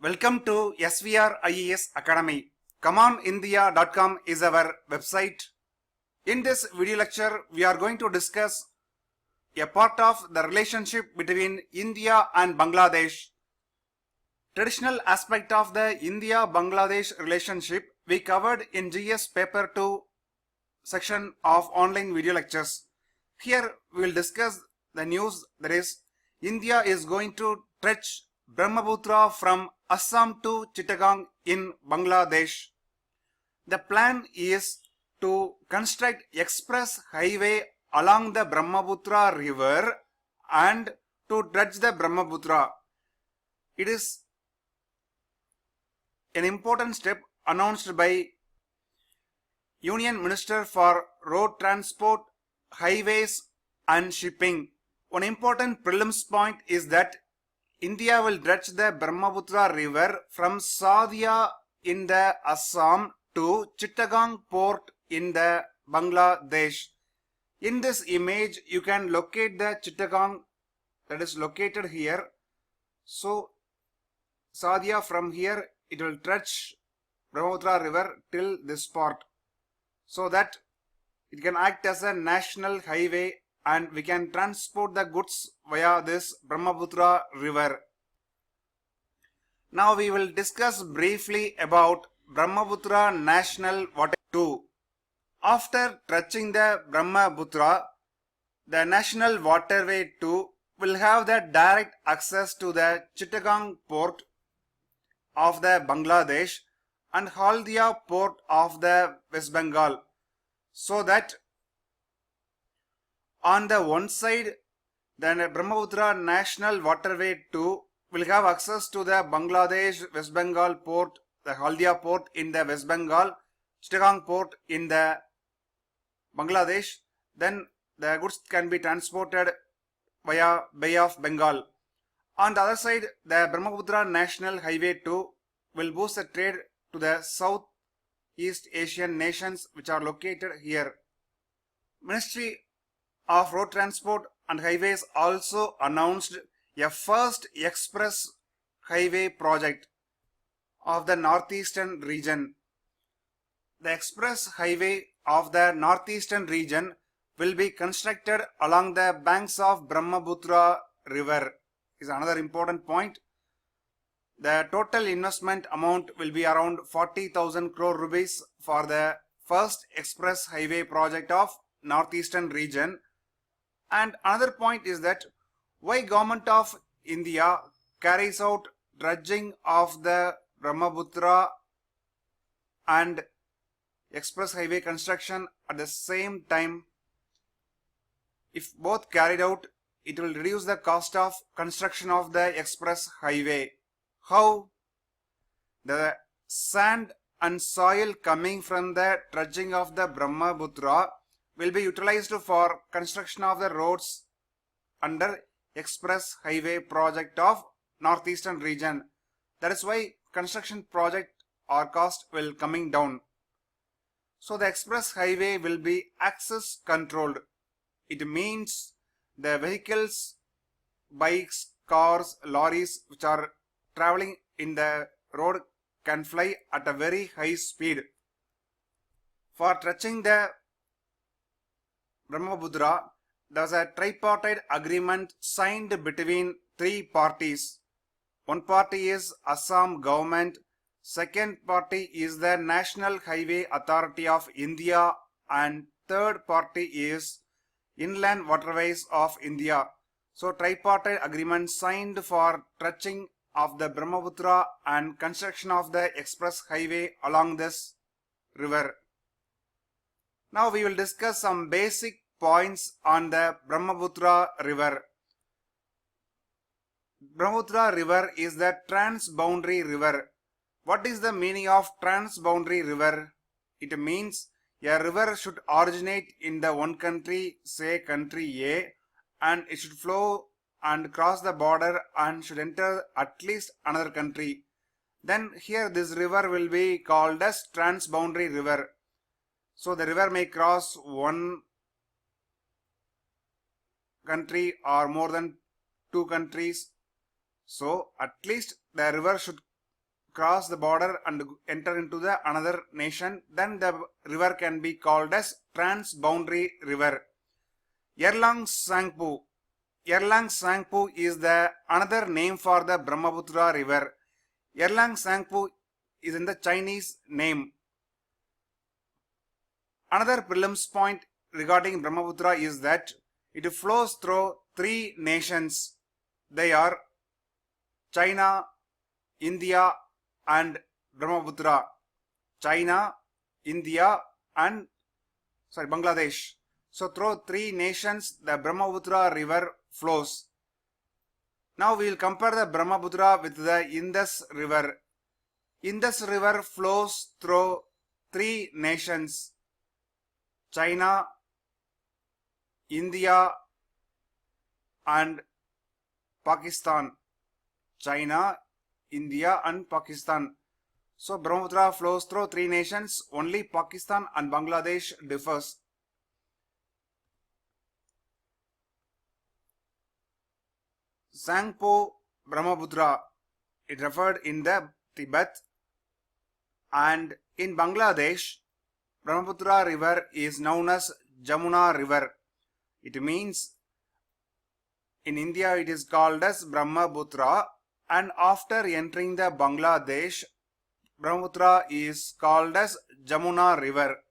Welcome to SVR IES Academy. ComeOnIndia.com is our website. In this video lecture, we are going to discuss a part of the relationship between India and Bangladesh. Traditional aspect of the India-Bangladesh relationship we covered in GS Paper 2 section of online video lectures. Here we will discuss the news, that is, India is going to stretch Brahmaputra from Assam to Chittagong in Bangladesh. The plan is to construct express highway along the Brahmaputra river and to dredge the Brahmaputra. It is an important step announced by Union Minister for Road Transport, Highways and Shipping. One important prelims point is that India will dredge the Brahmaputra river from Sadia in the Assam to Chittagong port in the Bangladesh. In this image, you can locate the Chittagong that is located here. So, Sadia, from here, it will dredge Brahmaputra river till this part, so that it can act as a national highway and we can transport the goods via this Brahmaputra river. Now we will discuss briefly about Brahmaputra National Waterway 2. After touching the Brahmaputra, the National Waterway 2 will have the direct access to the Chittagong port of the Bangladesh and Haldia port of the West Bengal, so that on the one side, the Brahmaputra National Waterway 2 will have access to the Bangladesh West Bengal port, the Haldia port in the West Bengal, Chittagong port in the Bangladesh. Then the goods can be transported via Bay of Bengal. On the other side, the Brahmaputra National Highway 2 will boost the trade to the Southeast Asian nations which are located here. Ministry of Road Transport and Highways also announced a first express highway project of the northeastern region. The express highway of the northeastern region will be constructed along the banks of Brahmaputra river, is another important point. The total investment amount will be around 40,000 crore rupees for the first express highway project of northeastern region. And another point is that why Government of India carries out dredging of the Brahmaputra and express highway construction at the same time. If both carried out, it will reduce the cost of construction of the express highway. How? The sand and soil coming from the dredging of the Brahmaputra will be utilized for construction of the roads under express highway project of northeastern region. That is why construction project or cost will coming down. So the express highway will be access controlled. It means the vehicles, bikes, cars, lorries which are traveling in the road can fly at a very high speed. For touching the Brahmaputra, there was a tripartite agreement signed between three parties. One party is Assam government, second party is the National Highway Authority of India, and third party is Inland Waterways of India. So tripartite agreement signed for touching of the Brahmaputra and construction of the express highway along this river. Now we will discuss some basic points on the Brahmaputra river. Brahmaputra river is the transboundary river. What is the meaning of transboundary river? It means a river should originate in the one country, say country A, and it should flow and cross the border and should enter at least another country. Then here this river will be called as transboundary river. So the river may cross one country or more than two countries. So at least the river should cross the border and enter into the another nation, then the river can be called as transboundary river. Yerlang Sangpo. Yerlang Sangpo is the another name for the Brahmaputra river. Yerlang Sangpo is in the Chinese name. Another prelims point regarding Brahmaputra is that it flows through three nations. They are China, India and Brahmaputra. China, India and Bangladesh. So through three nations the Brahmaputra river flows. Now we will compare the Brahmaputra with the Indus river. Indus river flows through three nations: China, India and Pakistan. China, India and Pakistan. So Brahmaputra flows through three nations. Only Pakistan and Bangladesh differs. Sangpo Brahmaputra, it referred in the Tibet, and in Bangladesh Brahmaputra river is known as Jamuna river. It means in India it is called as Brahmaputra, and after entering the Bangladesh, Brahmaputra is called as Jamuna river.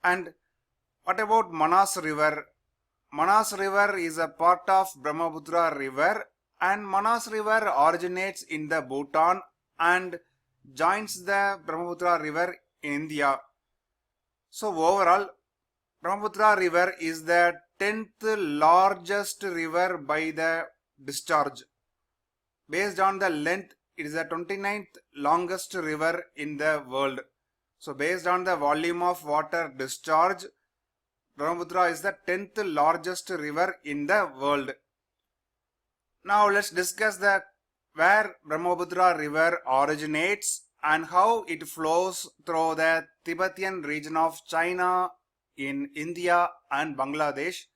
And what about Manas river? Manas river is a part of Brahmaputra river, and Manas river originates in the Bhutan and joins the Brahmaputra river in India. So overall, Brahmaputra river is the 10th largest river by the discharge. Based on the length, it is the 29th longest river in the world. So based on the volume of water discharge, Brahmaputra is the 10th largest river in the world. Now let's discuss where Brahmaputra river originates and how it flows through the Tibetan region of China, in India and Bangladesh,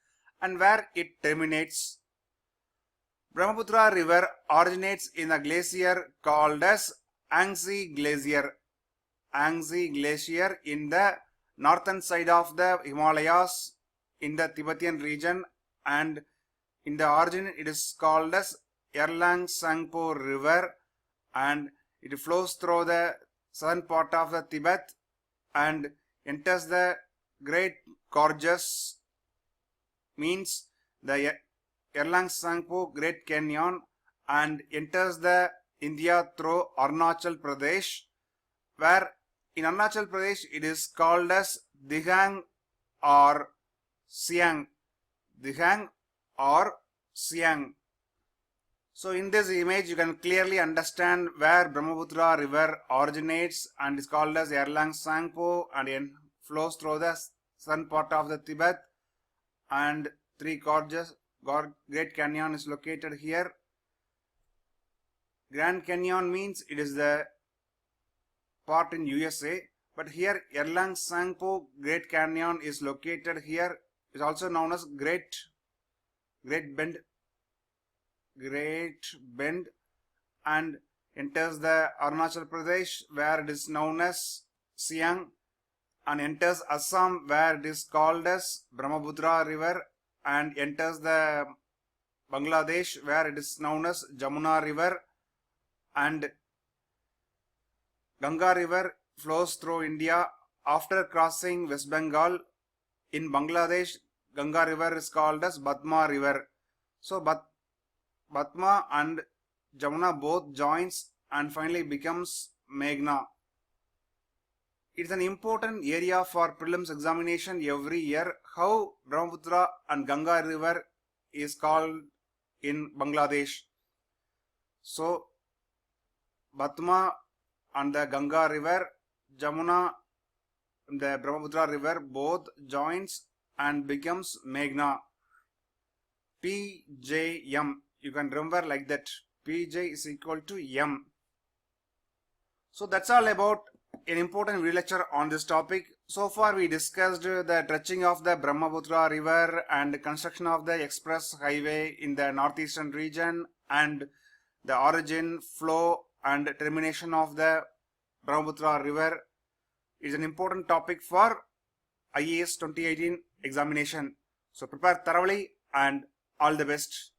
and where it terminates. Brahmaputra river originates in a glacier called as Yangtze Glacier. Yangtze Glacier in the northern side of the Himalayas in the Tibetan region, and in the origin it is called as Yerlang Sangpo river, and it flows through the southern part of the Tibet and enters the Great Gorges, means the Yerlang Sangpo Great Canyon, and enters the India through Arunachal Pradesh, where in Arunachal Pradesh it is called as Dihang or Siang. Dihang or Siang. So in this image you can clearly understand where Brahmaputra river originates and is called as Yerlang Sangpo, and flows through the southern part of the Tibet, and three gorges. Great Canyon is located here. Grand Canyon means it is the part in USA, but here Yerlang Sangpo Great Canyon is located here. It is also known as Great Bend, and enters the Arunachal Pradesh where it is known as Siang, and enters Assam where it is called as Brahmaputra river, and enters the Bangladesh where it is known as Jamuna river, and Ganga river flows through India after crossing West Bengal. In Bangladesh, Ganga river is called as Batma river. So Batma and Jamuna both joins and finally becomes Meghna. It is an important area for prelims examination every year, how Brahmaputra and Ganga river is called in Bangladesh. So Batma and the Ganga river, Jamuna and the Brahmaputra river both joins and becomes Meghna. PJM, you can remember like that, PJ is equal to M. So that's all about an important video lecture on this topic. So far we discussed the dredging of the Brahmaputra river and construction of the express highway in the northeastern region, and the origin, flow and termination of the Brahmaputra river is an important topic for IAS 2018 examination. So prepare thoroughly and all the best.